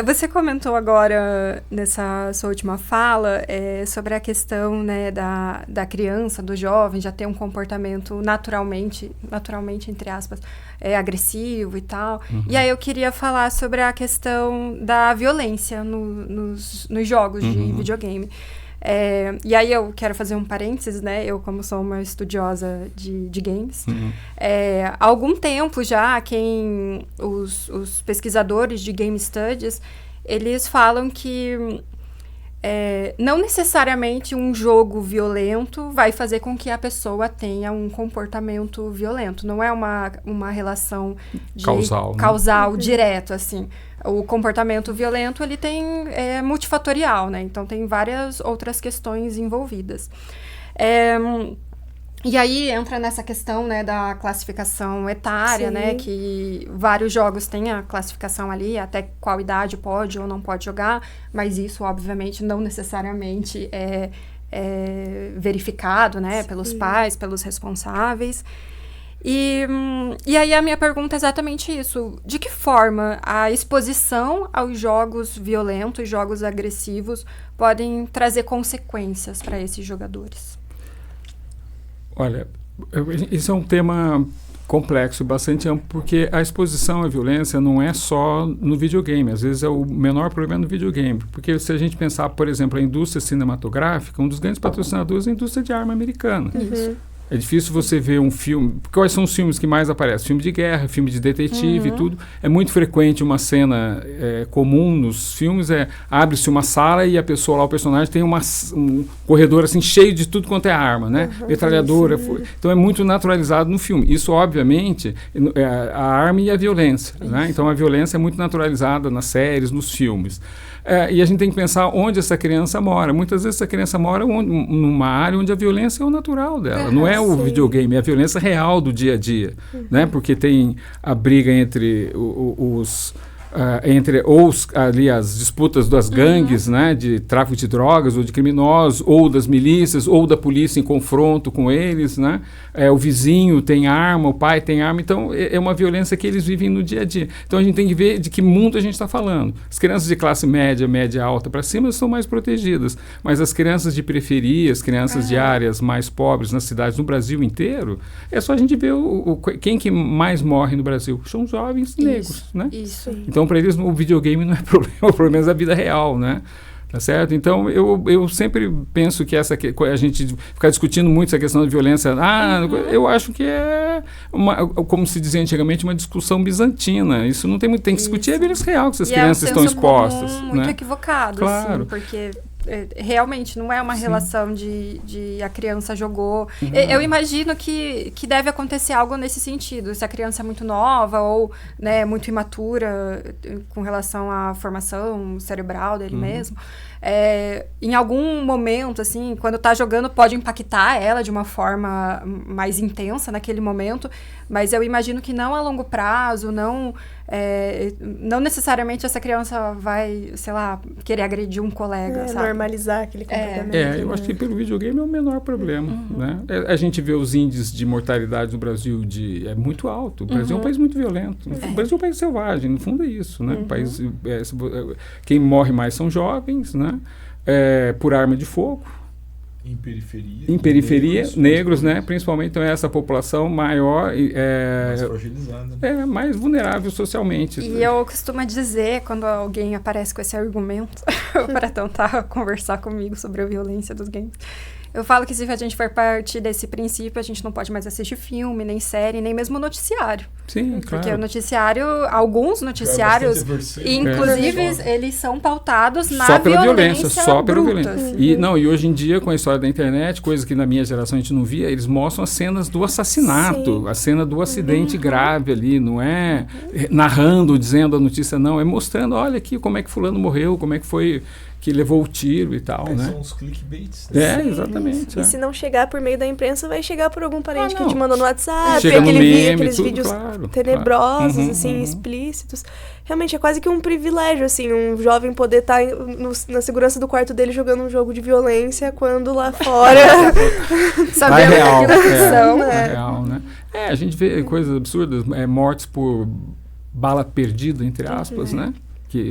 Você comentou agora, nessa sua última fala, sobre a questão, né, da criança, do jovem, já ter um comportamento naturalmente, entre aspas, agressivo e tal. Uhum. E aí eu queria falar sobre a questão da violência nos jogos de videogame. E aí eu quero fazer um parênteses, né? Eu, como sou uma estudiosa de games, há algum tempo já, os pesquisadores de Game Studies, eles falam que não necessariamente um jogo violento vai fazer com que a pessoa tenha um comportamento violento. Não é uma relação causal direto, assim. O comportamento violento, ele é multifatorial, né? Então, tem várias outras questões envolvidas. E aí, entra nessa questão, né, da classificação etária, né? Que vários jogos têm a classificação ali, até qual idade pode ou não pode jogar, mas isso, obviamente, não necessariamente é verificado, né? Pelos pais, pelos responsáveis. E aí a minha pergunta é exatamente isso. De que forma a exposição aos jogos violentos, jogos agressivos, podem trazer consequências para esses jogadores? Olha, isso é um tema complexo, bastante amplo, porque a exposição à violência não é só no videogame. Às vezes é o menor problema no videogame. Porque se a gente pensar, por exemplo, a indústria cinematográfica, um dos grandes patrocinadores é a indústria de arma americana. Isso. É difícil você ver um filme... Quais são os filmes que mais aparecem? Filme de guerra, filme de detetive e tudo. É muito frequente uma cena comum nos filmes. Abre-se uma sala e a pessoa lá, o personagem, tem um corredor assim cheio de tudo quanto é arma, né? Metralhadora. Então é muito naturalizado no filme. Isso, obviamente, a arma e a violência. Né? Então a violência é muito naturalizada nas séries, nos filmes. E a gente tem que pensar onde essa criança mora. Muitas vezes essa criança mora numa área onde a violência é o natural dela. Não é o videogame, é a violência real do dia a dia. Né? Porque tem a briga entre ali as disputas das gangues, né, de tráfico de drogas ou de criminosos, ou das milícias, ou da polícia em confronto com eles, né? O vizinho tem arma, o pai tem arma, então é uma violência que eles vivem no dia a dia. Então a gente tem que ver de que mundo a gente está falando. As crianças de classe média, média alta para cima são mais protegidas, mas as crianças de periferia, as crianças de áreas mais pobres nas cidades no Brasil inteiro, é só a gente ver quem que mais morre no Brasil. São jovens negros, né? Isso. Então, para eles, o videogame não é problema, o problema é a vida real, né? Tá certo? Então, eu sempre penso que a gente ficar discutindo muito essa questão da violência, eu acho que é, como se dizia antigamente, uma discussão bizantina. Isso não tem muito, tem que discutir a violência real que essas crianças estão expostas. Muito equivocado, claro. Assim, porque realmente não é uma relação de a criança jogou. Eu imagino que deve acontecer algo nesse sentido. Se a criança é muito nova ou, né, muito imatura com relação à formação cerebral dele mesmo, em algum momento, assim, quando está jogando, pode impactar ela de uma forma mais intensa naquele momento, mas eu imagino que não a longo prazo, não necessariamente essa criança vai, sei lá, querer agredir um colega, sabe? Normalizar aquele comportamento. Eu acho que pelo videogame é o menor problema, né? A gente vê os índices de mortalidade no Brasil é muito alto. O Brasil é um país muito violento. O Brasil é um país selvagem, no fundo é isso, né? Quem morre mais são jovens, né? Por arma de fogo. Em periferia, negros, né? Principalmente, então, essa população maior mais fragilizada, mais vulnerável socialmente. E eu costumo dizer, quando alguém aparece com esse argumento para tentar conversar comigo sobre a violência dos games, eu falo que se a gente for partir desse princípio, a gente não pode mais assistir filme, nem série, nem mesmo noticiário. Sim, claro. Porque o noticiário, alguns noticiários, inclusive, eles são pautados na só pela violência, só pela bruta, violência. assim. E hoje em dia, com a história da internet, coisa que na minha geração a gente não via, eles mostram as cenas do assassinato, a cena do acidente grave ali, não é narrando, dizendo a notícia, não, é mostrando, olha aqui como é que fulano morreu, como é que foi que levou o tiro e tal, né? São os clickbaits. Né? Exatamente. E se não chegar por meio da imprensa, vai chegar por algum parente que te mandou no WhatsApp, chega no meme, aqueles tudo, vídeos claro, tenebrosos, assim, explícitos. Realmente é quase que um privilégio, assim, um jovem poder estar na segurança do quarto dele jogando um jogo de violência, quando lá fora... Sabendo real, é real, né? A gente vê coisas absurdas, mortes por bala perdida, entre aspas, né?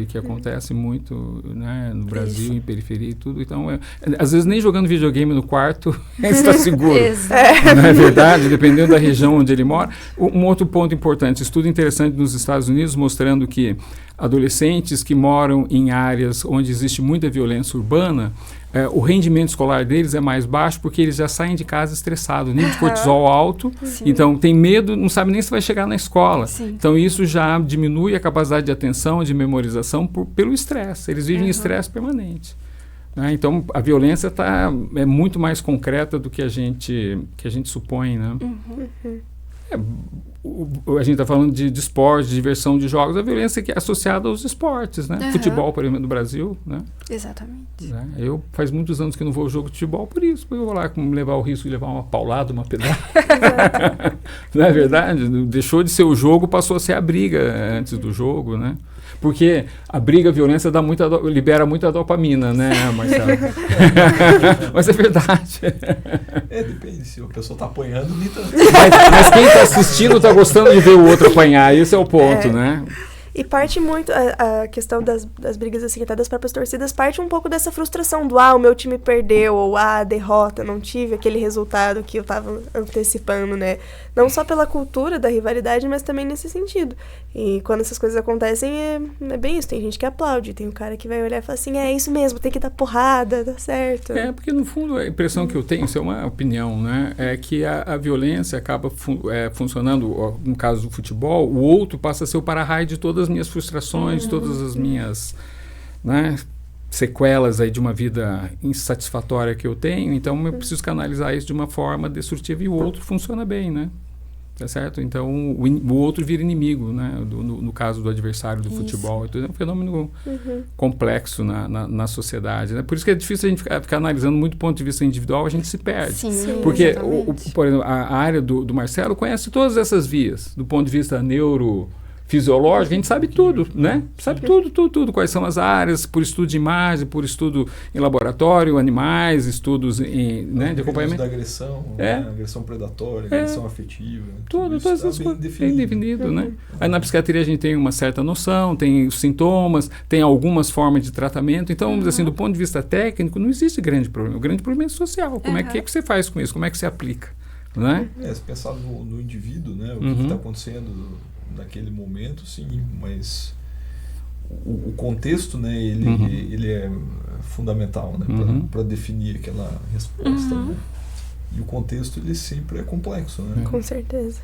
que acontece muito, né, no Brasil, em periferia e tudo. Então, às vezes nem jogando videogame no quarto está seguro. Não é verdade? Dependendo da região onde ele mora. Um outro ponto importante, estudo interessante nos Estados Unidos mostrando que adolescentes que moram em áreas onde existe muita violência urbana, o rendimento escolar deles é mais baixo porque eles já saem de casa estressados, nível de cortisol alto, então tem medo, não sabe nem se vai chegar na escola. Então isso já diminui a capacidade de atenção, de memorização pelo estresse, eles vivem em estresse permanente. Né? Então a violência é muito mais concreta do que a gente supõe, né? A gente está falando de esporte, de diversão, de jogos, a violência que é associada aos esportes, né? Futebol, por exemplo, no Brasil, né? Exatamente. Né? Eu faz muitos anos que não vou ao jogo de futebol por isso, porque eu vou lá levar o risco de levar uma paulada, uma pedrada. Não é verdade? Deixou de ser o jogo, passou a ser a briga antes do jogo, né? Porque a briga, a violência libera muita dopamina, né, Marcelo? Mas é verdade. Depende. Se a pessoa está apanhando, mas quem está assistindo está gostando de ver o outro apanhar. Esse é o ponto, né? E parte muito, a questão das brigas assim, até das próprias torcidas, parte um pouco dessa frustração do o meu time perdeu, ou a derrota, não tive aquele resultado que eu estava antecipando, né? Não só pela cultura da rivalidade, mas também nesse sentido. E quando essas coisas acontecem, é bem isso. Tem gente que aplaude, tem um cara que vai olhar e falar assim, é isso mesmo, tem que dar porrada, dá certo. Porque no fundo a impressão que eu tenho, isso é uma opinião, né? É que a violência acaba funcionando, no caso do futebol, o outro passa a ser o para-raio de todas as minhas frustrações, todas as minhas, né, sequelas aí de uma vida insatisfatória que eu tenho, então eu preciso canalizar isso de uma forma destrutiva e o outro funciona bem, né? Tá certo? Então o outro vira inimigo, né? No caso do adversário do futebol. Então, é um fenômeno complexo na sociedade, né? Por isso que é difícil a gente ficar analisando muito do ponto de vista individual, a gente se perde. Sim, porque, por exemplo, a área do Marcelo conhece todas essas vias, do ponto de vista fisiológica, a gente sabe tudo, né? Sabe tudo. Quais são as áreas, por estudo de imagem, por estudo em laboratório, animais, estudos de acompanhamento. Da agressão, agressão predatória, agressão afetiva. Todas essas coisas bem definido, né? Aí na psiquiatria a gente tem uma certa noção, tem os sintomas, tem algumas formas de tratamento. Então, assim, do ponto de vista técnico, não existe grande problema. O grande problema é social. Como é que você faz com isso? Como é que você aplica? Né? Se pensar no indivíduo, né? O que está acontecendo naquele momento, sim, mas o contexto, né, ele é fundamental, né, para definir aquela resposta, né? E o contexto, ele sempre é complexo, né? Com certeza.